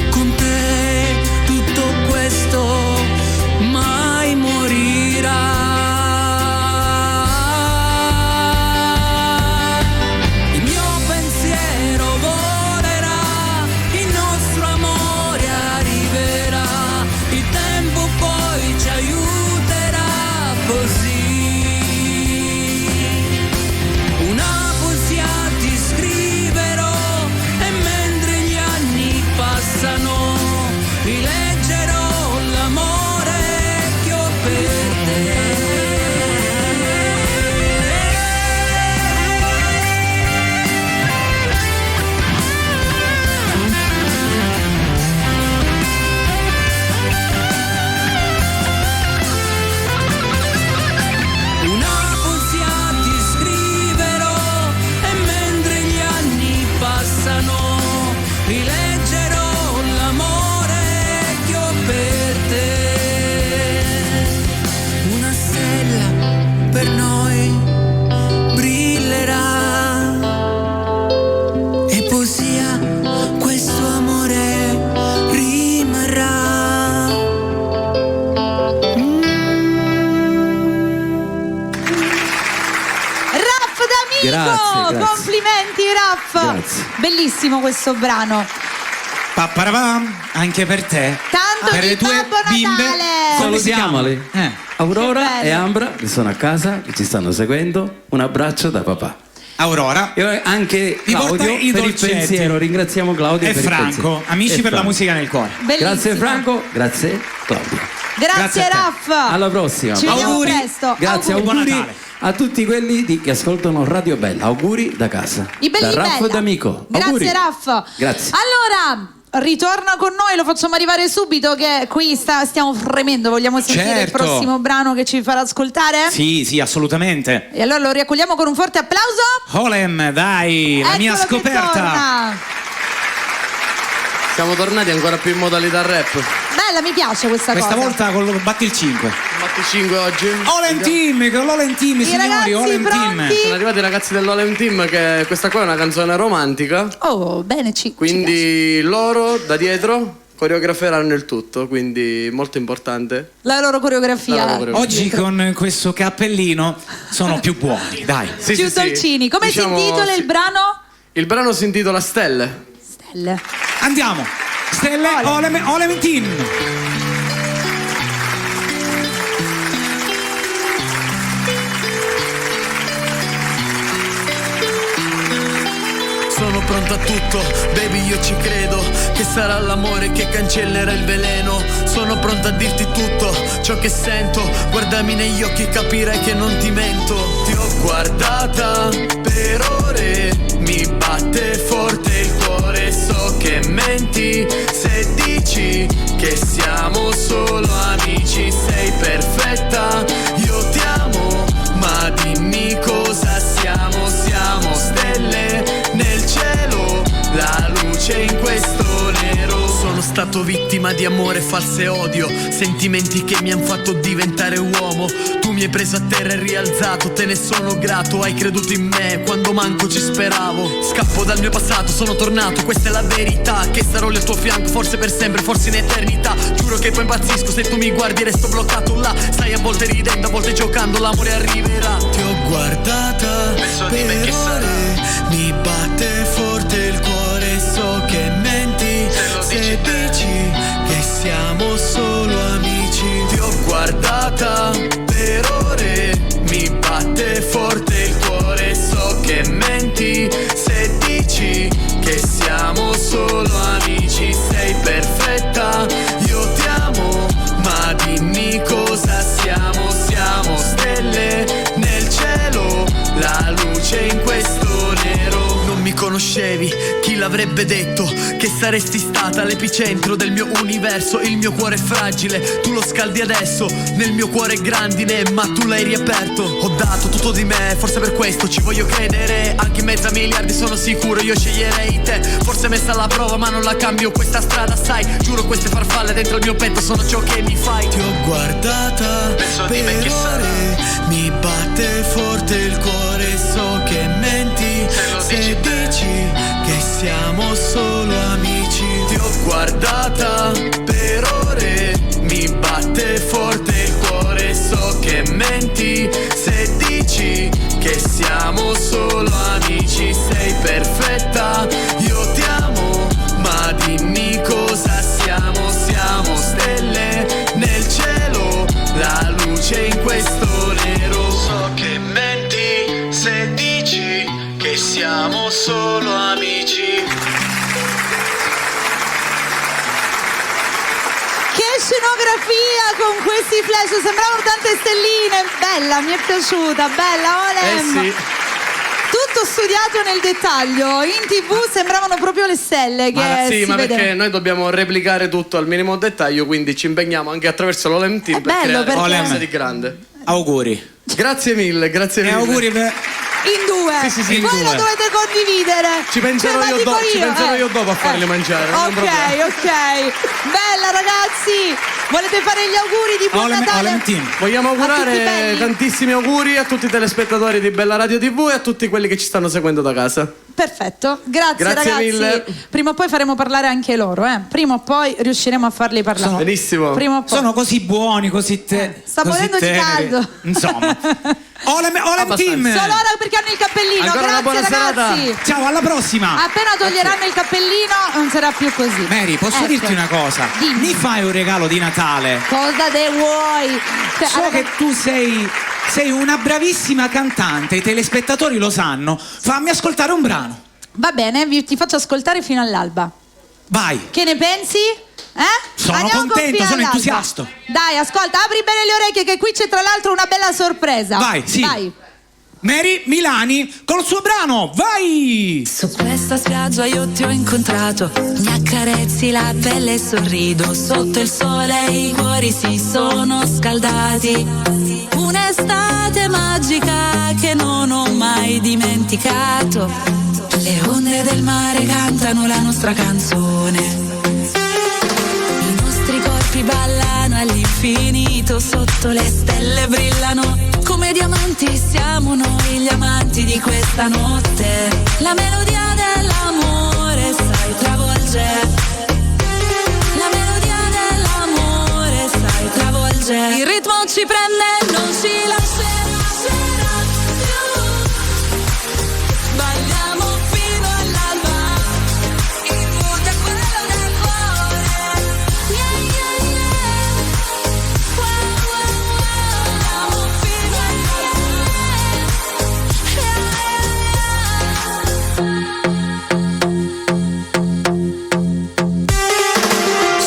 con te tutto questo mai morirà. Il mio pensiero volerà, il nostro amore arriverà, il tempo poi ci aiuterà, così Grazie. Complimenti Raff. Grazie. Bellissimo questo brano. Papparavam, anche per te. Tanto per di le tue Babbo bimbe. Natale. Salutiamoli. Aurora Che bello. e Ambra che sono a casa, che ci stanno seguendo. Un abbraccio da papà. Aurora. E anche Vi porta Claudio i per il dolcetti. pensiero. Ringraziamo Claudio E per il Franco, pensiero. amici E per la Franco. musica nel cuore. Bellissimo. Grazie Franco, grazie Claudio. Grazie Grazie a te. Raff. Alla prossima. Ci vediamo Auguri. presto. Grazie, Buon auguri Natale. a tutti quelli che ascoltano Radio Bella. Auguri da casa. I belli da Raff Bella. D'Amico. Grazie Auguri. Raff. Grazie. Allora, ritorna con noi, lo facciamo arrivare subito che qui stiamo fremendo. Vogliamo sentire il Certo. prossimo brano che ci farà ascoltare? Sì, assolutamente. E allora lo riaccogliamo con un forte applauso. Olem, dai, la mia Eccolo che scoperta. torna. Siamo tornati ancora più in modalità rap. Bella, mi piace questa Questa cosa. volta con batti il 5. Fatti 5 oggi. Olem Team, con l'Olem Team, I signori, ragazzi Olem Team. pronti? Sono arrivati i ragazzi dell'Olem Team, che questa qua è una canzone romantica. Oh, bene, ci Quindi loro da dietro coreograferanno il tutto, quindi molto importante. la loro coreografia. La loro coreografia. Oggi con questo cappellino sono più buoni, dai. Sì, Più sì, sì. dolcini. Come Diciamo, si intitola sì. il brano? Il brano si intitola Stelle. Stelle. Andiamo. Stelle, Olem Team. Sono pronto a tutto, baby io ci credo, che sarà l'amore che cancellerà il veleno. Sono pronto a dirti tutto ciò che sento, guardami negli occhi e capirai che non ti mento. Ti ho guardata per ore, mi batte forte il cuore, so che menti se dici che siamo solo amici. Sei perfetta, io ti amo, ma dimmi cosa siamo. Siamo stelle nel cielo, la luce in questo nero. Sono stato vittima di amore, falso e odio, sentimenti che mi han fatto diventare uomo. Tu mi hai preso a terra e rialzato, te ne sono grato. Hai creduto in me quando manco ci speravo. Scappo dal mio passato, sono tornato, questa è la verità. Che sarò lì al tuo fianco, forse per sempre, forse in eternità. Giuro che poi impazzisco se tu mi guardi e resto bloccato là. Stai a volte ridendo, a volte giocando, l'amore arriverà. Ti ho guardata per ore, mi batte forte il cuore, so che menti se dici che siamo solo amici. Ti ho guardata per ore, mi batte forte il cuore, so che menti se dici che siamo solo amici. Sei perfetta, io ti amo, ma dimmi cosa siamo. Siamo stelle nel cielo, la luce in questo nero. Non mi conoscevi, chi l'avrebbe detto che saresti stata l'epicentro del mio universo. Il mio cuore è fragile, tu lo scaldi adesso. Nel mio cuore è grandine, ma tu l'hai riaperto. Ho dato tutto di me, forse per questo ci voglio credere. Anche in mezzo a miliardi sono sicuro, io sceglierei te. Forse messa alla prova ma non la cambio questa strada, sai. Giuro queste farfalle dentro il mio petto sono ciò che mi fai. Ti ho guardata per ore, mi batte forte il cuore, so che menti se dici che siamo solo amici. Ti ho guardata per ore, mi batte forte il cuore, so che menti se dici che siamo solo amici. Sei perfetta, io ti amo, ma dimmi cosa siamo. Siamo stelle nel cielo, la luce in questo nero. So che menti se dici che siamo solo amici. Che scenografia con questi flash, sembravano tante stelline. Bella, mi è piaciuta, bella Olem. sì. Tutto studiato nel dettaglio. In TV sembravano proprio le stelle che Sì, si ma vede. perché noi dobbiamo replicare tutto al minimo dettaglio, quindi ci impegniamo anche attraverso l'Olem Team per bello, creare perché- qualcosa di grande. Auguri. Grazie mille, grazie E mille. auguri per... In due. Sì, in Voi lo due. dovete condividere. Ci penserò Ce la io dico ci penserò io dopo a farli mangiare. non è un problema. Ok. Bella ragazzi. Volete fare gli auguri di buon Natale? Olem Team. Vogliamo A tutti augurare belli. tantissimi auguri a tutti i telespettatori di Bella Radio TV e a tutti quelli che ci stanno seguendo da casa. Perfetto, grazie Grazie ragazzi. mille. Prima o poi faremo parlare anche loro, eh. Prima o poi riusciremo a farli parlare. Benissimo. Prima o poi. Sono così buoni, così sta così morendo di teneri. caldo. Insomma. Olem team. Solo ora perché hanno il cappellino. Ancora una buona Grazie ragazzi. serata. Ciao, alla prossima. Appena toglieranno il cappellino non sarà più così. Mary, posso Ecco. dirti una cosa? Dimmi. Mi fai un regalo di Natale? Cosa te vuoi? Cioè, So che tu sei una bravissima cantante, i telespettatori lo sanno. Fammi ascoltare un brano. Va bene, ti faccio ascoltare fino all'alba. Vai. Che ne pensi? Sono Andiamo con contento, fino sono all'alba. entusiasta. Dai, ascolta, apri bene le orecchie che qui c'è tra l'altro una bella sorpresa. Vai, sì. Vai. Mary Milani col suo brano, vai! Su questa spiaggia io ti ho incontrato, mi accarezzi la pelle e sorrido, sotto il sole i cuori si sono scaldati. Un'estate magica che non ho mai dimenticato, le onde del mare cantano la nostra canzone, i nostri corpi ballano all'infinito, sotto le stelle brillano come diamanti, siamo noi gli amanti di questa notte. La melodia dell'amore sai travolge, la melodia dell'amore sai travolge. Il ritmo ci prende, non ci lascerà più. Balliamo fino all'alba, il mood è quello del cuore. Yeah, yeah, yeah. Wow, wow, wow. Balliamo fino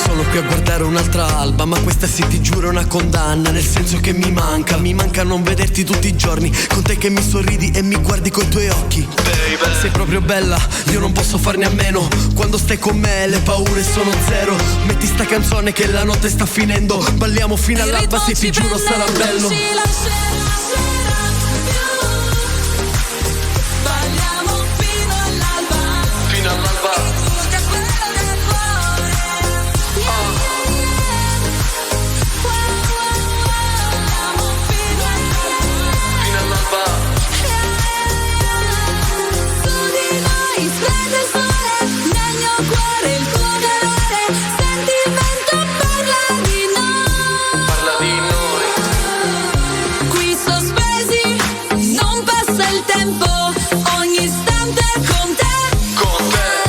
Sono qui a guardare un'altra alba, ma questa sì ti giuro è una condanna, nel senso che mi manca non vederti tutti i giorni, con te che mi sorridi e mi guardi coi tuoi occhi. Baby, sei proprio bella, io non posso farne a meno, quando stai con me le paure sono zero. Metti sta canzone che la notte sta finendo, balliamo fino all'alba, se ti giuro sarà bello. Balliamo fino all'alba, Fino all'alba. il mood è quello del cuore. Yeah, yeah, yeah. Wow, wow, wow. Balliamo fino all'alba, Fino all'alba. su di noi splende il sole, nel mio cuore il tuo calore, senti il vento parla di noi. Parla di noi. Qui sospesi, non passa il tempo, ogni istante con te,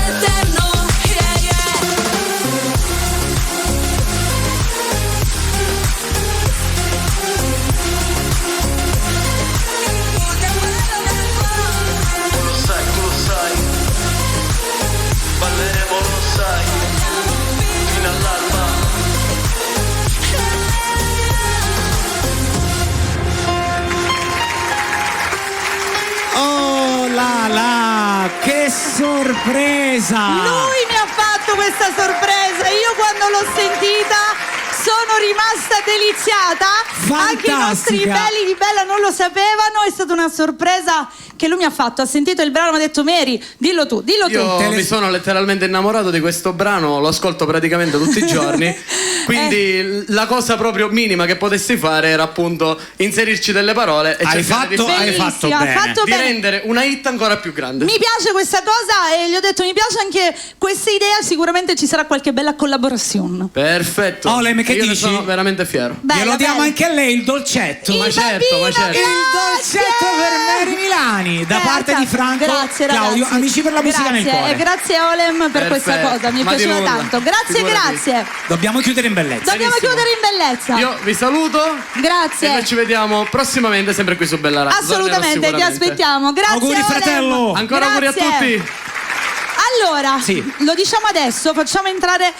eterno, yeah, yeah. Tu lo sai, balleremo, lo sai, fino all'alba. Oh là là, che sorpresa! Lui mi ha fatto questa sorpresa, io quando l'ho sentita sono rimasta deliziata. Anche i nostri Fantastica. belli di Bella non lo sapevano, è stata una sorpresa che lui mi ha fatto. Ha sentito il brano, mi ha detto Mary, dillo tu. Io mi sono letteralmente innamorato di questo brano, lo ascolto praticamente tutti i giorni. Quindi la cosa proprio minima che potessi fare era appunto inserirci delle parole e Hai cercare fatto Bellissima, ha bene. fatto di bene. rendere una hit ancora più grande. Mi piace questa cosa e gli ho detto mi piace anche questa idea, sicuramente ci sarà qualche bella collaborazione. Perfetto. Olem, che Io ne dici? sono veramente fiero. Bella, Glielo diamo bella. anche a lei il dolcetto. Il ma certo, ma bambino, certo. Il grazie! dolcetto per Mary Milani da parte di Franco, Grazie, Claudio, ragazzi. amici per la musica nel Grazie, cuore. e grazie Olem per questa Perfetto. cosa, mi è Ma di piaciuta nulla. tanto. Grazie, Figurati. grazie. Dobbiamo chiudere in bellezza. Dobbiamo Benissimo. chiudere in bellezza. Io vi saluto. Grazie. E noi ci vediamo prossimamente sempre qui su Bella Radio. Assolutamente, ti Sicuramente. aspettiamo. Grazie. Auguri, Olem. fratello. Ancora auguri a Grazie. tutti. Allora, Sì. lo diciamo adesso, facciamo entrare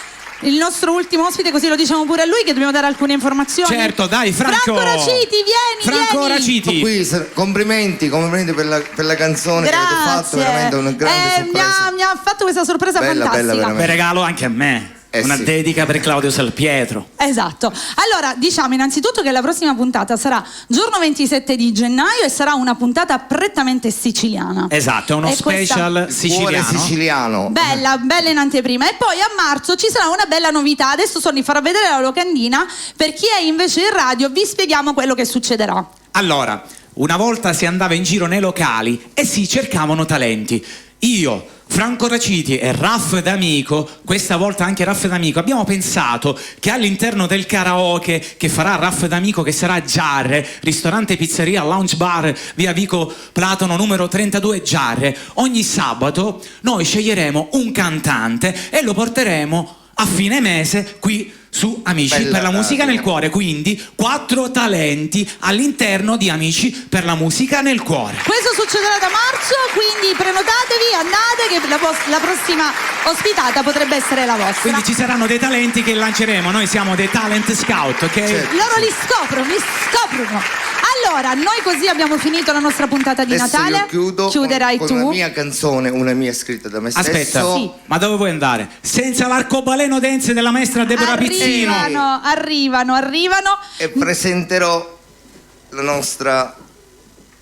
il nostro ultimo ospite, così lo diciamo pure a lui che dobbiamo dare alcune informazioni. Certo, dai, Franco. Raciti, vieni, Franco vieni. Raciti. Qui, complimenti per la canzone che avete fatto, veramente una grande sorpresa. mi ha fatto questa sorpresa Bella, fantastica. bella, veramente. Per regalo anche a me. Una sì. dedica per Claudio Salpietro. Esatto. Allora, diciamo innanzitutto che la prossima puntata sarà giorno 27 di gennaio e sarà una puntata prettamente siciliana. Esatto, è uno E questa- special Cuore siciliano. siciliano. Bella in anteprima. E poi a marzo ci sarà una bella novità. Adesso Sonny farà vedere la locandina. Per chi è invece in radio vi spieghiamo quello che succederà. Allora, una volta si andava in giro nei locali e si cercavano talenti. Io, Franco Raciti e Raff D'Amico, questa volta anche Raff D'Amico, abbiamo pensato che all'interno del karaoke che farà Raff D'Amico, che sarà Giarre, ristorante pizzeria lounge bar via Vico Platono numero 32 Giarre, ogni sabato noi sceglieremo un cantante e lo porteremo a fine mese qui su Amici per la musica nel cuore, quindi 4 talenti all'interno di Amici per la musica nel cuore. Questo succederà da marzo, quindi prenotatevi, andate che la prossima ospitata potrebbe essere la vostra. Quindi ci saranno dei talenti che lanceremo, noi siamo dei talent scout, ok? Loro li scoprono. Allora, noi così abbiamo finito la nostra puntata di Adesso Natale. io chiudo Chiuderai con tu. una mia canzone, una mia scritta da me stesso. Aspetta, Sì. ma dove vuoi andare? Senza l'arcobaleno dense della maestra Deborah Pizzino. Arrivano. E presenterò la nostra,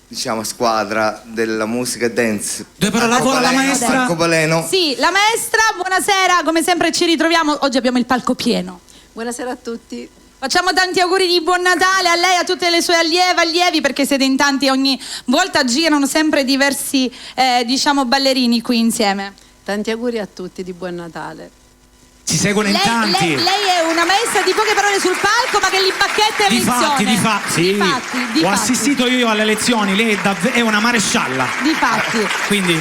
diciamo, squadra della musica dance. Dove però lavora la maestra? Arcobaleno. Sì, la maestra, buonasera, come sempre ci ritroviamo. Oggi abbiamo il palco pieno. Buonasera a tutti. Facciamo tanti auguri di buon Natale a lei, a tutte le sue allievi, perché siete in tanti, ogni volta girano sempre diversi ballerini qui insieme. Tanti auguri a tutti di buon Natale. Ci seguono in tanti. Lei è una maestra di poche parole sul palco, ma che li bacchetta e lezione. Ho assistito io alle lezioni, lei è una marescialla. Difatti. Quindi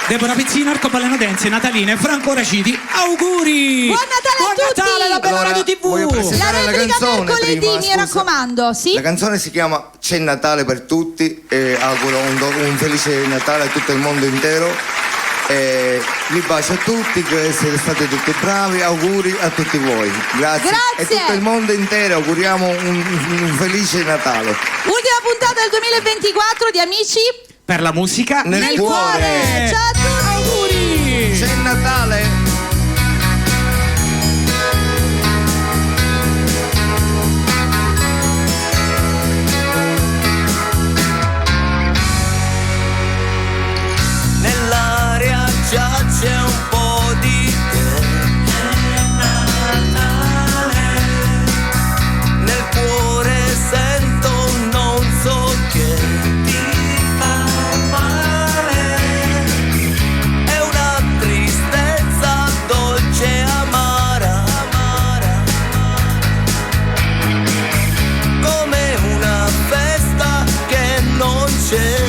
Deborah Pizzino, arcobaleno dance, Nataline, Franco Raciti, auguri! Buon Natale a tutti! Natale, la bella Radio TV! Voglio presentare la canzone mercoledì, prima, mi scusa. raccomando, sì? La canzone si chiama C'è Natale per tutti e auguro un felice Natale a tutto il mondo intero. Vi bacio a tutti, che siete stati tutti bravi, auguri a tutti voi. Grazie. E tutto il mondo intero auguriamo un felice Natale. Ultima puntata del 2024 di Amici per la musica nel cuore. Ciao a tutti! Auguri! C'è Natale! Nell'aria già c'è un po' di te. Nel cuore sento non so che ti fa male. È una tristezza dolce e amara, come una festa che non c'è.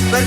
Per